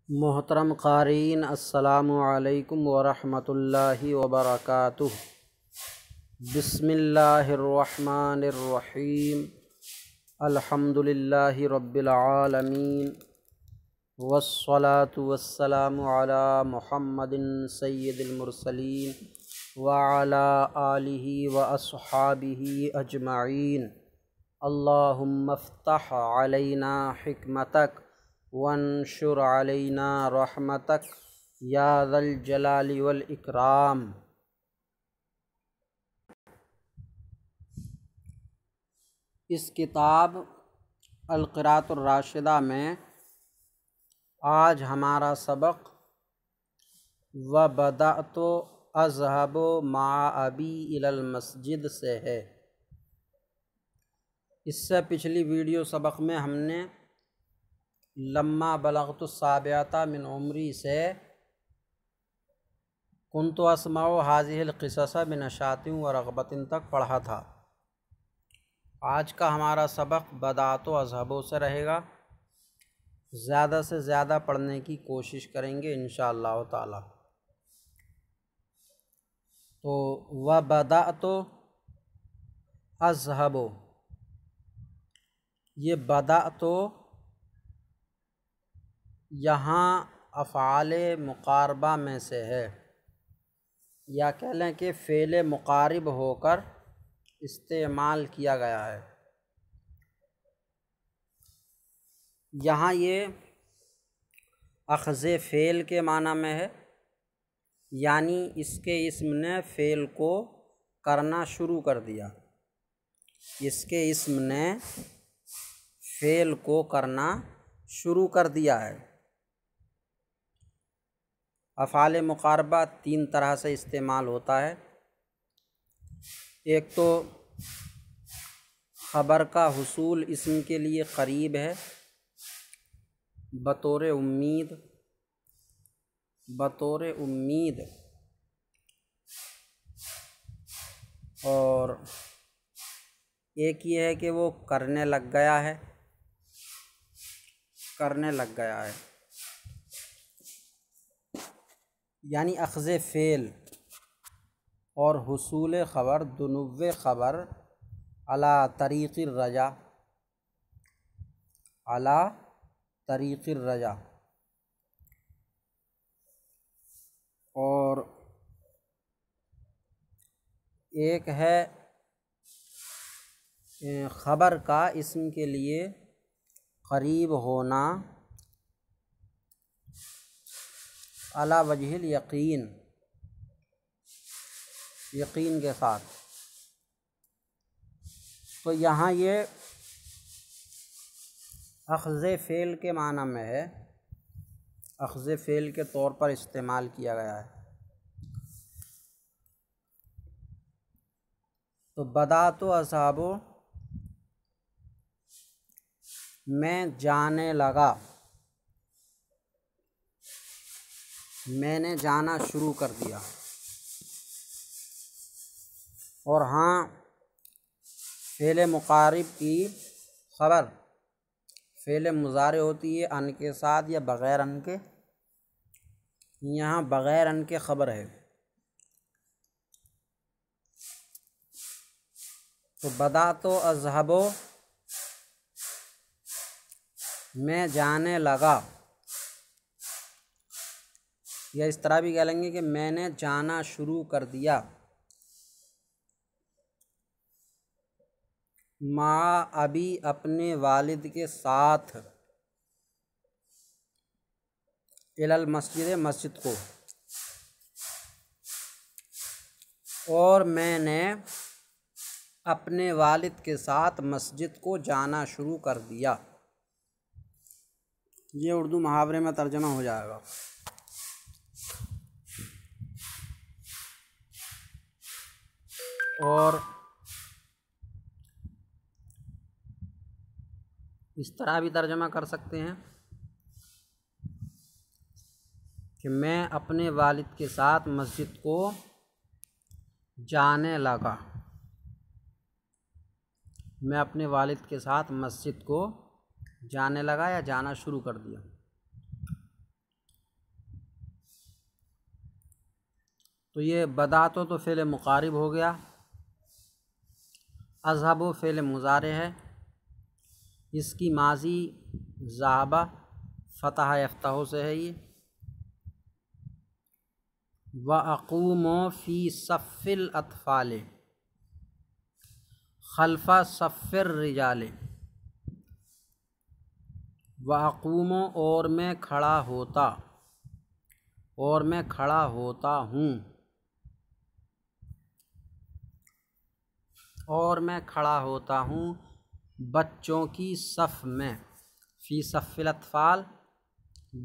मोहतरम क़ारीन अस्सलामु अलैकुम वरहमतुल्लाहि वबरकातुह। बिस्मिल्लाहिर्रहमानिर्रहीम। अल्हम्दुलिल्लाहि रब्बिल आलमीन वस्सलातु वस्सलामु अला मुहम्मदिन सय्यिदिल मुरसलीन व अला आलिहि व अस्हाबिहि अजमईन। अल्लाहुम्मा फ़्तह अलैना हिकमतक वंशुर अलैना रहमतक या ज़ल जलाली वल इकराम। इस किताब अल-क़िराअतुर राशिदा में आज हमारा सबक व बदअतु अज़हबु मअ अबी इलल मस्जिद से है। इससे पिछली वीडियो सबक में हमने लम्मा बलगतु साबिअता मिन उम्री से कुन्तु अस्मउ हाज़िहिल क़िसस बिनशातिन व रग़बतिन तक पढ़ा था। आज का हमारा सबक बदअतु अज़हबु से रहेगा। ज़्यादा से ज़्यादा पढ़ने की कोशिश करेंगे इंशाअल्लाह ताला। तो व बदअतु अज़हबु, ये बदअतु यहाँ अफ़आले मुक़ारबा में से है, या कह लें कि फ़ेल मुक़ारिब होकर इस्तेमाल किया गया है। यहाँ ये अख़ज़े फ़ेल के माना में है, यानी इसके इस्म ने फ़ेल को करना शुरू कर दिया। इसके इस्म ने फ़ेल को करना शुरू कर दिया है। अफ़आले मुक़ारबा तीन तरह से इस्तेमाल होता है। एक तो ख़बर का हुसूल इस्म के लिए क़रीब है, बतौर उम्मीद, और एक ये है कि वो करने लग गया है, यानी अख़ज़े फ़ेल और हुसूल ख़बर दुनुव्वे ख़बर अला तरीक़िर रजा। और एक है ख़बर का इस्म के लिए क़रीब होना अला वजहिल यकीन के साथ। तो यहाँ ये अख़ज़े फ़ेल के माना में है, अख़ज़े फ़ेल के तौर पर इस्तेमाल किया गया है। तो बदअतु अज़हबु, मैं जाने लगा, मैंने जाना शुरू कर दिया। और हाँ, फ़ेल मुक़ारिब की ख़बर फ़ेल मुज़ारे होती है अन के साथ या बग़ैर अन के। यहाँ बग़ैर अन के ख़बर है। तो बदअतु अज़हबु, मैं जाने लगा, या इस तरह भी कह लेंगे कि मैंने जाना शुरू कर दिया। माँ अभी, अपने वालिद के साथ, इलल मस्जिद, मस्जिद को, और मैंने अपने वालिद के साथ मस्जिद को जाना शुरू कर दिया। ये उर्दू मुहावरे में तर्जमा हो जाएगा। और इस तरह भी तर्जमा कर सकते हैं कि मैं अपने वालिद के साथ मस्जिद को जाने लगा। मैं अपने वालिद के साथ मस्जिद को जाने लगा या जाना शुरू कर दिया। तो ये बदातो तो फ़िल मुकारिब हो गया। अज़हबु फ़िल मुज़ारे है, इसकी माजी ज़हाबा फ़तह यफ्तहु से है। ये व अक़ूमो फ़ी सफ़िल अतफ़ाल खल्फ़ा सफ़िर रिजाले। व अक़ूमो और मैं खड़ा होता, और मैं खड़ा होता हूँ, और मैं खड़ा होता हूँ बच्चों की सफ़ में। फ़ी सफ़िल अतफ़ाल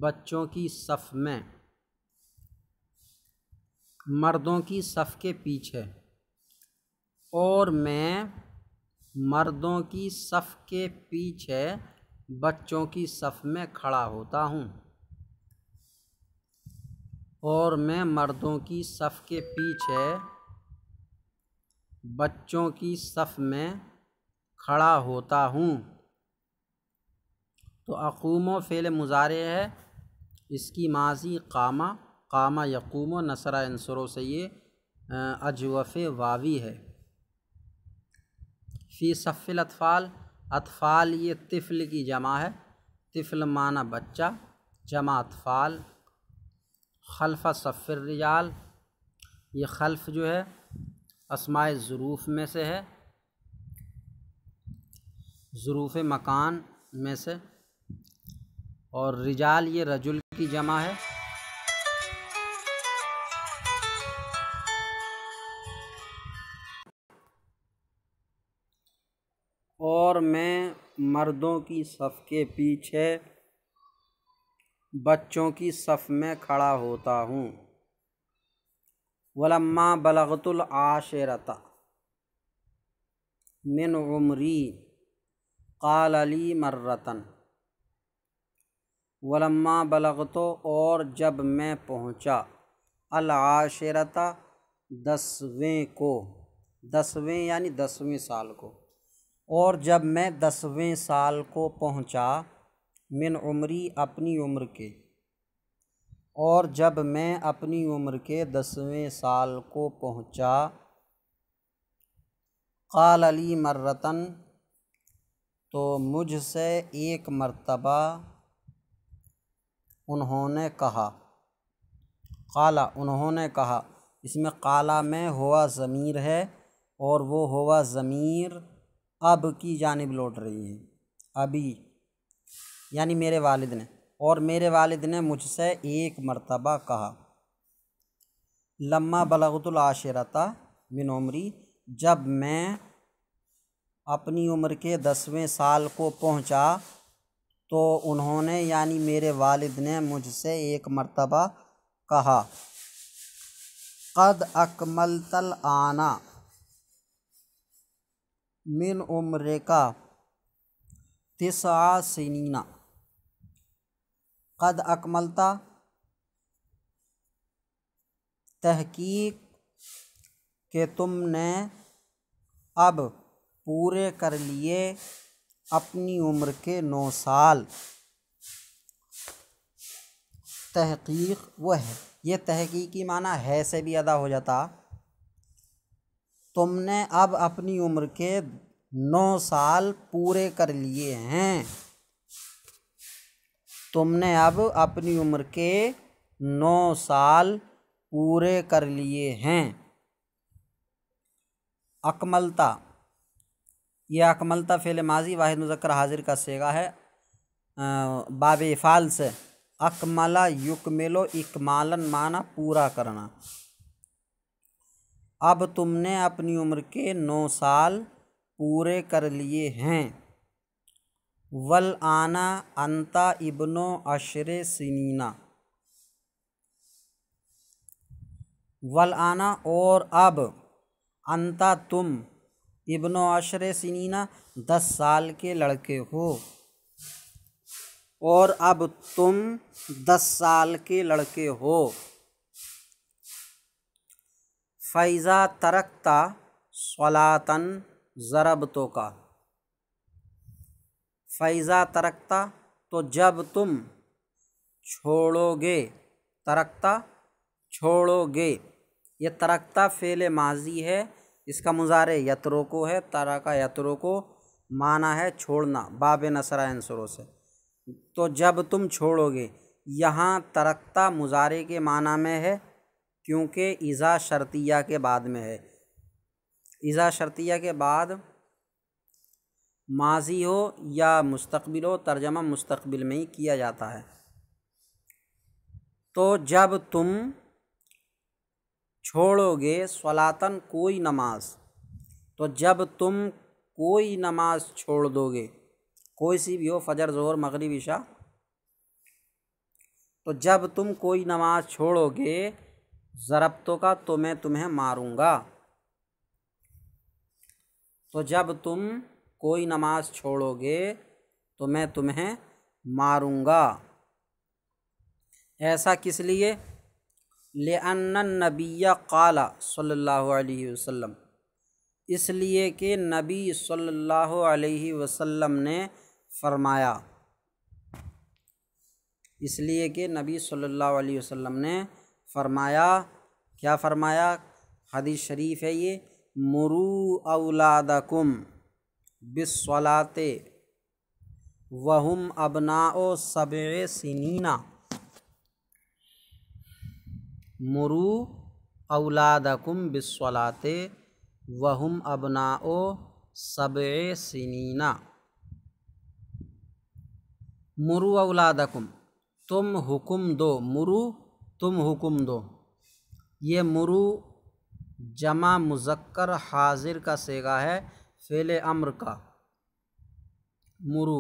बच्चों की सफ़ में, मर्दों की सफ़ के पीछे। और मैं मर्दों की सफ़ के पीछे बच्चों की सफ़ में खड़ा होता हूँ। और मैं मर्दों की सफ़ के पीछे बच्चों की सफ़ में खड़ा होता हूँ। तो अक़ूमो फ़ेल मुज़ारे है, इसकी माजी कामा, कामा यक़ूमो नसरा इंसरों से ये अजवफ़ वावी है। फ़ी सफ़िल अतफ़ाल, अतफ़ाल ये तिफ़्ल की जमा है, तिफ़्ल माना बच्चा, जमा अतफ़ाल। खल्फ़ सफ़िर रिजाल, ये खल्फ़ जो है अस्माए ज़ुरूफ़ में से है, ज़ुरूफ़ मकान में से। और रिजाल ये रजुल की जमा है। और मैं मर्दों की सफ़ के पीछे बच्चों की सफ़ में खड़ा होता हूँ। वलम्मा बलगतुल आशिरता मिन उमरी क़ाल ली मर्रतन। वलम्मा बलगतो और जब मैं पहुँचा, अल आशिरता 10वें को, 10वें यानी 10वें साल को। और जब मैं 10वें साल को पहुँचा, मिन उमरी अपनी उम्र के, और जब मैं अपनी उम्र के 10वें साल को पहुँचा, क़ाल ली मर्रतन तो मुझसे एक मर्तबा उन्होंने कहा। क़ाला उन्होंने कहा, इसमें क़ाला में हुआ ज़मीर है और वो हुआ ज़मीर अब की जानिब लौट रही है। अभी यानी मेरे वालिद ने, और मेरे वालिद ने मुझसे एक मर्तबा कहा। लम्मा बलगतुल आशिरता मिन उमरी, जब मैं अपनी उम्र के 10वें साल को पहुँचा, तो उन्होंने यानी मेरे वालिद ने मुझसे एक मर्तबा कहा, क़द अकमलतल आना मिन उम्रिका तिस्आ सिनीना। क़द अकमलता तहकीक के तुमने अब पूरे कर लिए अपनी उम्र के 9 साल। तहकीक वो है, ये तहकीकी माना है से भी अदा हो जाता। तुमने अब अपनी उम्र के 9 साल पूरे कर लिए हैं। तुमने अब अपनी उम्र के 9 साल पूरे कर लिए हैं। अकमलता, यह अकमलता फ़ेल माजी वाहिद मुज़क्कर हाजिर का सेगा है, बाब इफ़ाल से। अकमला युकमिलो इकमालन माना पूरा करना। अब तुमने अपनी उम्र के 9 साल पूरे कर लिए हैं। वल आना अंता इब्नो अशरे सिनीना। वल आना और अब, अंता तुम, इब्नो अशरे सिनीना 10 साल के लड़के हो, और अब तुम 10 साल के लड़के हो। फ़ैज़ा तरक्ता स्वलातन ज़रबतो का। फ़ैज़ा तरक्ता तो जब तुम छोड़ोगे, तरक्ता छोड़ोगे, ये तरक्ता फ़ेल माजी है, इसका मुज़ारे यत्रुकु है, तरका यत्रुकु माना है छोड़ना, बाब नसरा अंसरों से। तो जब तुम छोड़ोगे, यहाँ तरक्ता मुज़ारे के माना में है क्योंकि इज़ा शर्तिया के बाद में है। इज़ा शर्तिया के बाद माजी हो या मुस्तक़बिल हो, तर्जमा मुस्तक़बिल में ही किया जाता है। तो जब तुम छोड़ोगे स्वलातन कोई नमाज, तो जब तुम कोई नमाज छोड़ दोगे, कोई सी भी हो, फजर ज़ोहर मगरिब इशा, तो जब तुम कोई नमाज छोड़ोगे ज़रब्तो का तो मैं तुम्हें मारूंगा। तो जब तुम कोई नमाज छोड़ोगे तो मैं तुम्हें मारूंगा। ऐसा किस लिए? लिअन्नन नबिय्य क़ाला सल्लल्लाहु अलैहि वसल्लम, इसलिए कि नबी सल्लल्लाहु अलैहि वसल्लम ने फरमाया, इसलिए कि नबी सल्लल्लाहु अलैहि वसल्लम ने फरमाया। क्या फरमाया? हदीस शरीफ है ये, मुरू औलादकुम बिस्सलाते वहुम अबनाओ सबए सिनीना। मुरू औलादकुम बिस्सलाते वहुम अबनाओ सबए सिनीना। मुरू औलादकुम, तुम हुक्म दो, मुरू तुम हुक्म दो। ये मुरू जमा मुज़क्कर हाजिर का सेगा है फ़ेल अम्र का। मुरू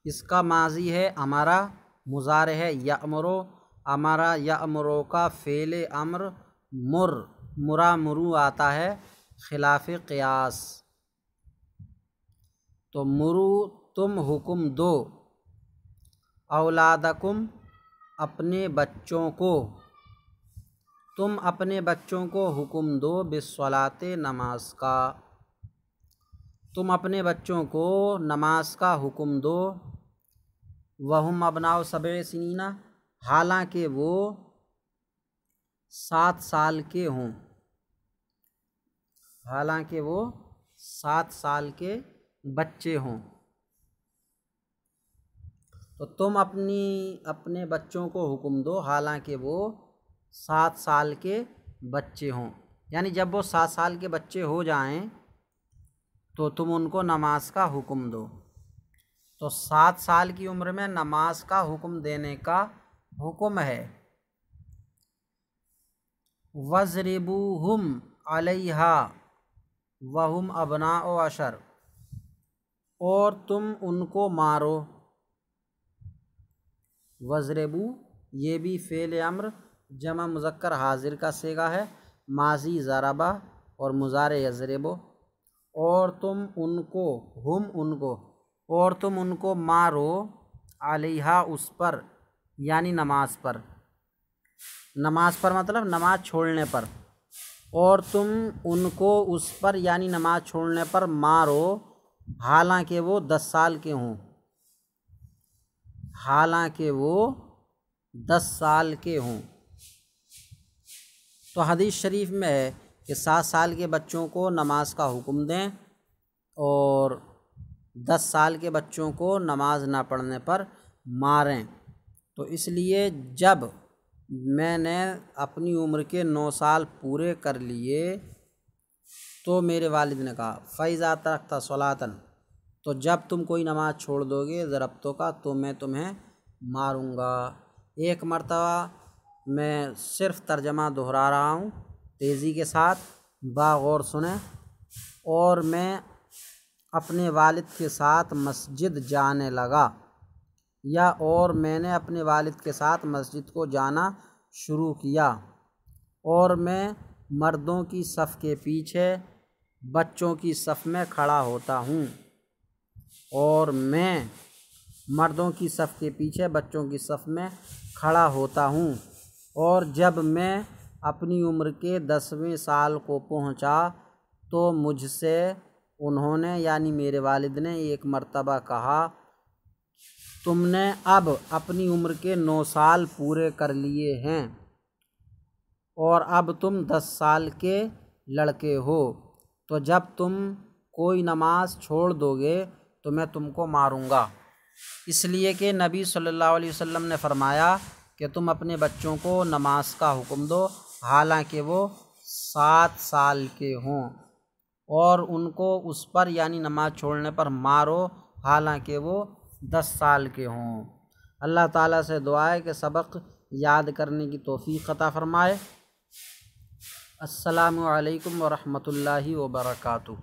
इसका माजी है अमरा, मुज़ारे है यअमरो, अमरा यअमरो का फ़ेल अम्र मुर, मुरा मुरू आता है खिलाफ क़ियास। तो मुरू तुम हुक्म दो, औलादकुम अपने बच्चों को, तुम अपने बच्चों को हुक्म दो बिस्सलाते नमाज का, तुम अपने बच्चों को नमाज का हुक्म दो। वहुम अबनाओ सबए सिनीना, हालांकि वो 7 साल के हों, हालांकि वो 7 साल के बच्चे हों। तो तुम अपने बच्चों को हुक्म दो हालांकि वो 7 साल के बच्चे हों, यानी जब वो 7 साल के बच्चे हो जाएं तो तुम उनको नमाज का हुक्म दो। तो 7 साल की उम्र में नमाज का हुक्म देने का हुक्म है। वज़रिबूहुम अलैहा वहुम अबनाओ अशर, और तुम उनको मारो। वज़रिबू ये भी फ़ेल अम्र जमा मुज़क्कर हाजिर का सेगा है, माजी ज़रबा और मुज़ारे यज़रिबो। और तुम उनको, हुम उनको, और तुम उनको मारो अलैहा उस पर, यानी नमाज पर। नमाज पर मतलब नमाज छोड़ने पर। और तुम उनको उस पर यानी नमाज छोड़ने पर मारो हालांकि वो 10 साल के हों, हालांकि वो 10 साल के हों। तो हदीस शरीफ में है कि 7 साल के बच्चों को नमाज का हुक्म दें और 10 साल के बच्चों को नमाज ना पढ़ने पर मारें। तो इसलिए जब मैंने अपनी उम्र के 9 साल पूरे कर लिए तो मेरे वालिद ने कहा फ़ैज़ा तरक्ता सलातन, तो जब तुम कोई नमाज छोड़ दोगे ज़रब्तो का तो मैं तुम्हें मारूंगा। एक मर्तबा मैं सिर्फ़ तर्जमा दोहरा रहा हूँ तेज़ी के साथ, बागौर सुने। और मैं अपने वालिद के साथ मस्जिद जाने लगा, या और मैंने अपने वालिद के साथ मस्जिद को जाना शुरू किया, और मैं मर्दों की सफ़ के पीछे बच्चों की सफ़ में खड़ा होता हूँ, और मैं मर्दों की सफ़ के पीछे बच्चों की सफ़ में खड़ा होता हूँ। और जब मैं अपनी उम्र के 10वें साल को पहुँचा तो मुझसे उन्होंने यानी मेरे वालिद ने एक मर्तबा कहा, तुमने अब अपनी उम्र के 9 साल पूरे कर लिए हैं और अब तुम 10 साल के लड़के हो, तो जब तुम कोई नमाज छोड़ दोगे तो मैं तुमको मारूंगा। इसलिए कि नबी सल्लल्लाहु अलैहि वसल्लम ने फरमाया कि तुम अपने बच्चों को नमाज का हुक्म दो हालांकि वो 7 साल के हों, और उनको उस पर यानी नमाज छोड़ने पर मारो हालांकि वो 10 साल के हों। अल्लाह ताला से दुआ है कि सबक याद करने की तौफीक अता फ़रमाए। अस्सलामु अलैकुम व रहमतुल्लाहि व बरकातुहू।